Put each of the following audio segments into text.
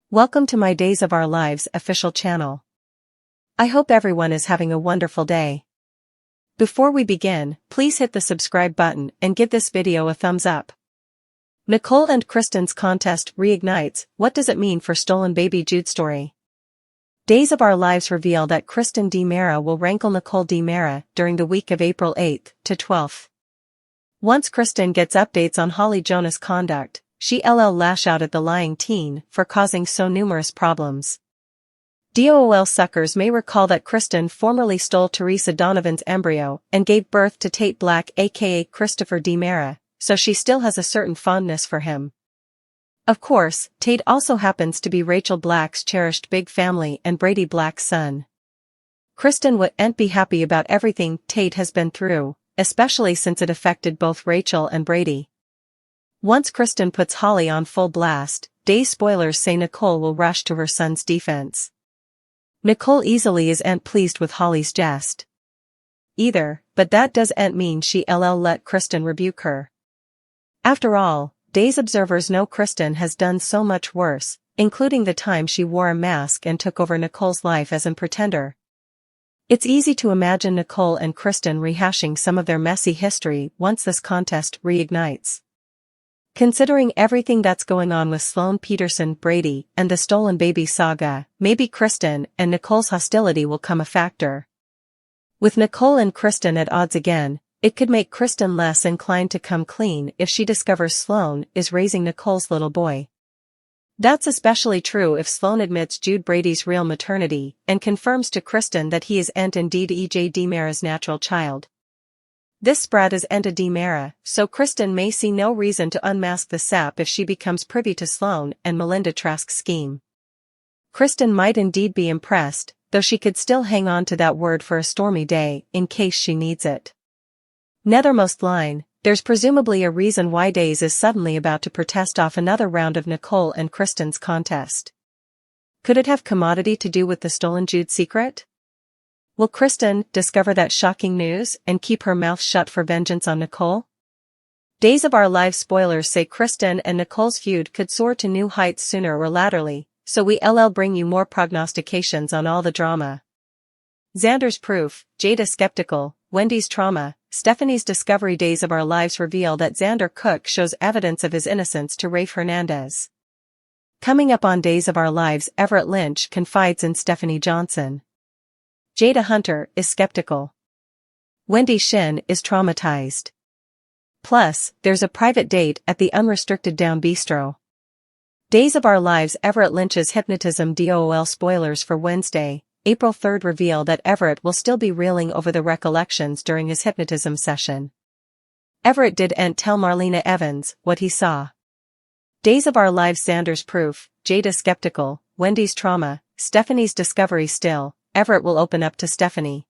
Welcome to my Days of Our Lives official channel. I hope everyone is having a wonderful day. Before we begin, please hit the subscribe button and give this video a thumbs up. Nicole and Kristen's contest Reignites. What does it mean for stolen baby Jude story? Days of Our Lives reveal that Kristen DiMera will wrangle Nicole DiMera during the week of April 8th to 12th. Once Kristen gets updates on Holly Jonas' conduct, she'll lash out at the lying teen for causing so numerous problems. DOL suckers may recall that Kristen formerly stole Teresa Donovan's embryo and gave birth to Tate Black aka Christopher DiMera, so she still has a certain fondness for him. Of course, Tate also happens to be Rachel Black's cherished big family and Brady Black's son. Kristen wouldn't be happy about everything Tate has been through, especially since it affected both Rachel and Brady. Once Kristen puts Holly on full blast, Days spoilers say Nicole will rush to her son's defense. Nicole easily isn't pleased with Holly's jest either, but that doesn't mean she'll let Kristen rebuke her. After all, Days observers know Kristen has done so much worse, including the time she wore a mask and took over Nicole's life as a pretender. It's easy to imagine Nicole and Kristen rehashing some of their messy history once this contest reignites. Considering everything that's going on with Sloane Peterson, Brady, and the stolen baby saga, maybe Kristen and Nicole's hostility will come a factor. With Nicole and Kristen at odds again, it could make Kristen less inclined to come clean if she discovers Sloane is raising Nicole's little boy. That's especially true if Sloane admits Jude Brady's real maternity and confirms to Kristen that he isn't indeed E.J. DiMera's natural child. This spread is Enta DiMera, so Kristen may see no reason to unmask the sap if she becomes privy to Sloane and Melinda Trask's scheme. Kristen might indeed be impressed, though she could still hang on to that word for a stormy day in case she needs it. Nethermost line, there's presumably a reason why Days is suddenly about to protest off another round of Nicole and Kristen's contest. Could it have commodity to do with the stolen Jude secret? Will Kristen discover that shocking news and keep her mouth shut for vengeance on Nicole? Days of Our Lives spoilers say Kristen and Nicole's feud could soar to new heights sooner or laterally, so we'll bring you more prognostications on all the drama. Xander's proof, Jada skeptical, Wendy's trauma, Stephanie's discovery. Days of Our Lives reveal that Xander Cook shows evidence of his innocence to Rafe Hernandez. Coming up on Days of Our Lives, Everett Lynch confides in Stephanie Johnson. Jada Hunter is skeptical. Wendy Shin is traumatized. Plus, there's a private date at the Unrestricted Down Bistro. Days of Our Lives. Everett Lynch's hypnotism. DOL spoilers for Wednesday, April 3rd reveal that Everett will still be reeling over the recollections during his hypnotism session. Everett didn't tell Marlena Evans what he saw. Days of Our Lives. Xander's proof, Jada skeptical, Wendy's trauma, Stephanie's discovery. Still, Everett will open up to Stephanie.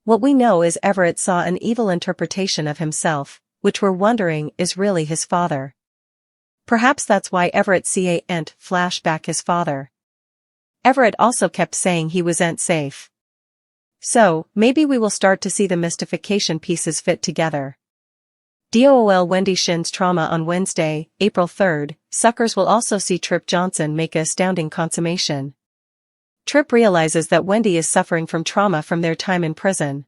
What we know is Everett saw an evil interpretation of himself, which we're wondering is really his father. Perhaps that's why Everett can't flash back his father. Everett also kept saying he wasn't safe. So, maybe we will start to see the mystification pieces fit together. DOL. Wendy Shin's trauma on Wednesday, April 3rd, suckers will also see Trip Johnson make an astounding consummation. Trip realizes that Wendy is suffering from trauma from their time in prison.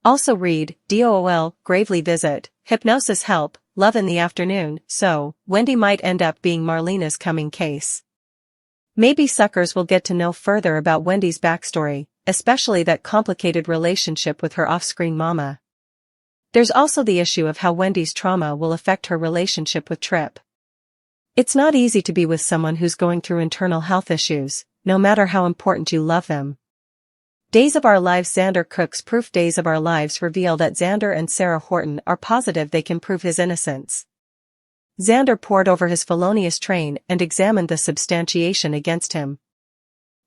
Also read, DOL, gravely visit, hypnosis help, love in the afternoon, so, Wendy might end up being Marlena's coming case. Maybe suckers will get to know further about Wendy's backstory, especially that complicated relationship with her off-screen mama. There's also the issue of how Wendy's trauma will affect her relationship with Trip. It's not easy to be with someone who's going through internal health issues, no matter how important you love them. Days of Our Lives. Xander Cook's proof. Days of Our Lives reveal that Xander and Sarah Horton are positive they can prove his innocence. Xander pored over his felonious train and examined the substantiation against him.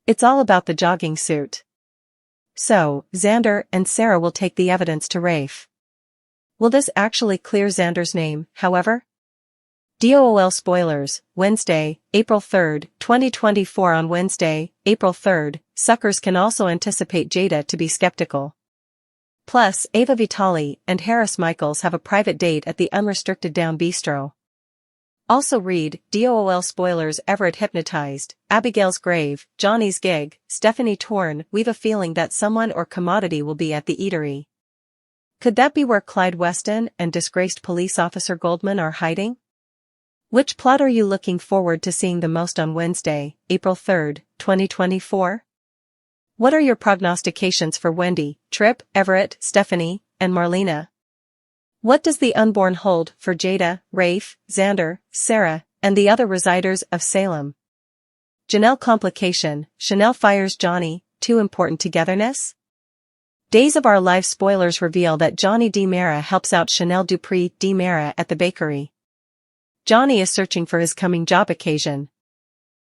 It's all about the jogging suit. So, Xander and Sarah will take the evidence to Rafe. Will this actually clear Xander's name, however? DOL spoilers, Wednesday, April 3rd, 2024. On Wednesday, April 3rd, suckers can also anticipate Jada to be skeptical. Plus, Ava Vitale and Harris Michaels have a private date at the Unrestricted Down Bistro. Also read, DOOL spoilers Everett hypnotized, Abigail's grave, Johnny's gig, Stephanie torn. We've a feeling that someone or commodity will be at the eatery. Could that be where Clyde Weston and disgraced police officer Goldman are hiding? Which plot are you looking forward to seeing the most on Wednesday, April 3, 2024? What are your prognostications for Wendy, Tripp, Everett, Stephanie, and Marlena? What does the unborn hold for Jada, Rafe, Xander, Sarah, and the other residers of Salem? Janelle complication, Chanel fires Johnny, too important togetherness? Days of Our Life spoilers reveal that Johnny DiMera helps out Chanel Dupree DiMera at the bakery. Johnny is searching for his coming job occasion.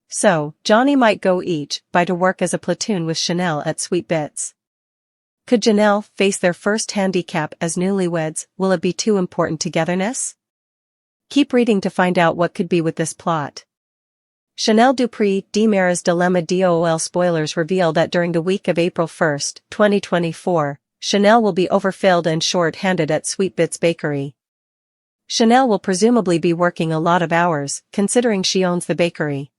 So, Johnny might go each by to work as a platoon with Chanel at Sweet Bits. Could Janelle face their first handicap as newlyweds? Will it be too important togetherness? Keep reading to find out what could be with this plot. Chanel Dupree DiMera's dilemma. DOOL spoilers reveal that during the week of April 1, 2024, Chanel will be overfilled and short-handed at Sweet Bits Bakery. Chanel will presumably be working a lot of hours, considering she owns the bakery.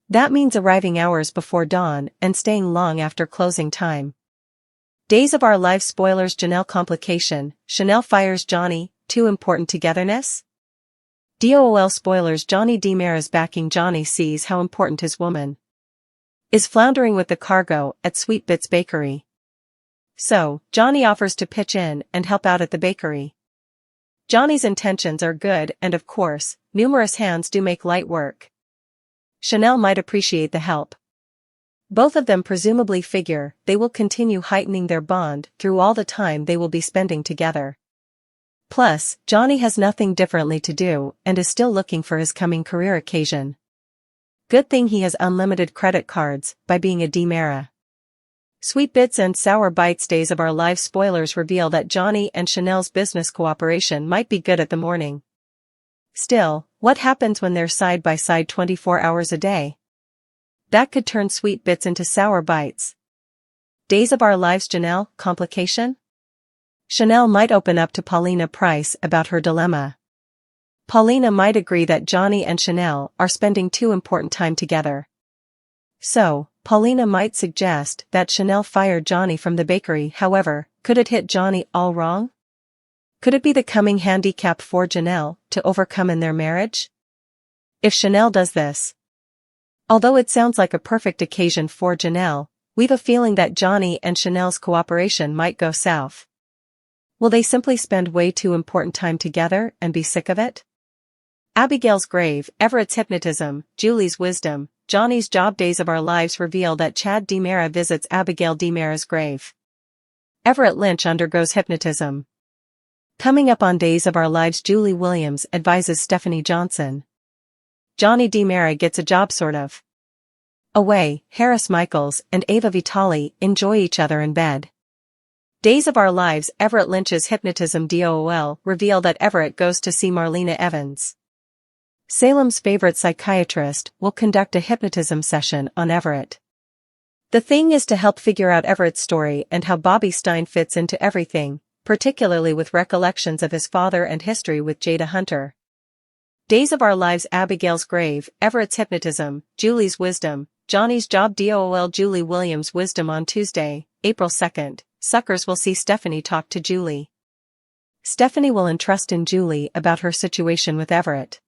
That means arriving hours before dawn and staying long after closing time. Days of Our Life spoilers. Janelle complication, Chanel fires Johnny, too important togetherness? DOOL spoilers. Johnny DiMera's backing. Johnny sees how important his woman is floundering with the cargo at Sweet Bits Bakery. So, Johnny offers to pitch in and help out at the bakery. Johnny's intentions are good and of course, numerous hands do make light work. Chanel might appreciate the help. Both of them presumably figure they will continue heightening their bond through all the time they will be spending together. Plus, Johnny has nothing differently to do and is still looking for his coming career occasion. Good thing he has unlimited credit cards by being a DiMera. Sweet Bits and Sour Bites. Days of Our Life spoilers reveal that Johnny and Chanel's business cooperation might be good at the morning. Still, what happens when they're side by side 24 hours a day? That could turn Sweet Bits into Sour Bites. Days of Our Lives. Janelle complication? Chanel might open up to Paulina Price about her dilemma. Paulina might agree that Johnny and Chanel are spending too important time together. So, Paulina might suggest that Chanel fire Johnny from the bakery. However, could it hit Johnny all wrong? Could it be the coming handicap for Janelle to overcome in their marriage? If Chanel does this, although it sounds like a perfect occasion for Janelle, we've a feeling that Johnny and Chanel's cooperation might go south. Will they simply spend way too important time together and be sick of it? Abigail's grave, Everett's hypnotism, Julie's wisdom, Johnny's job. Days of Our Lives reveal that Chad DiMera visits Abigail DiMera's grave. Everett Lynch undergoes hypnotism. Coming up on Days of Our Lives, Julie Williams advises Stephanie Johnson. Johnny DiMera gets a job sort of. Away, Harris Michaels and Ava Vitale enjoy each other in bed. Days of Our Lives. Everett Lynch's hypnotism. DOOL reveal that Everett goes to see Marlena Evans. Salem's favorite psychiatrist will conduct a hypnotism session on Everett. The thing is to help figure out Everett's story and how Bobby Stein fits into everything, particularly with recollections of his father and history with Jada Hunter. Days of Our Lives. Abigail's grave, Everett's hypnotism, Julie's wisdom, Johnny's job. DOOL Julie Williams' wisdom. On Tuesday, April 2nd, suckers will see Stephanie talk to Julie. Stephanie will entrust in Julie about her situation with Everett.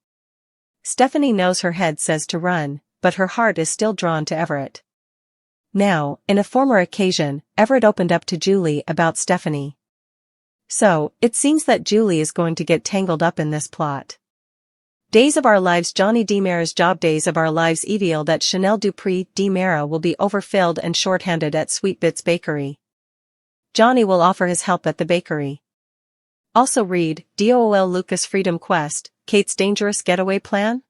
Stephanie knows her head says to run, but her heart is still drawn to Everett. Now, in a former occasion, Everett opened up to Julie about Stephanie. So, it seems that Julie is going to get tangled up in this plot. Days of Our Lives. Johnny DiMera's job. Days of Our Lives reveal that Chanel Dupree DiMera will be overfilled and shorthanded at Sweet Bits Bakery. Johnny will offer his help at the bakery. Also read, DOOL Lucas Freedom Quest, Kate's dangerous getaway plan?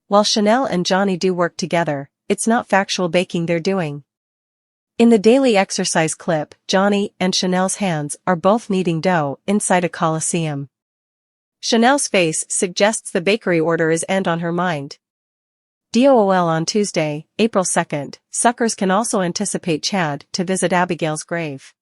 While Chanel and Johnny do work together, it's not factual baking they're doing. In the daily exercise clip, Johnny and Chanel's hands are both kneading dough inside a coliseum. Chanel's face suggests the bakery order is end on her mind. DOOL on Tuesday, April 2nd, suckers can also anticipate Chad to visit Abigail's grave.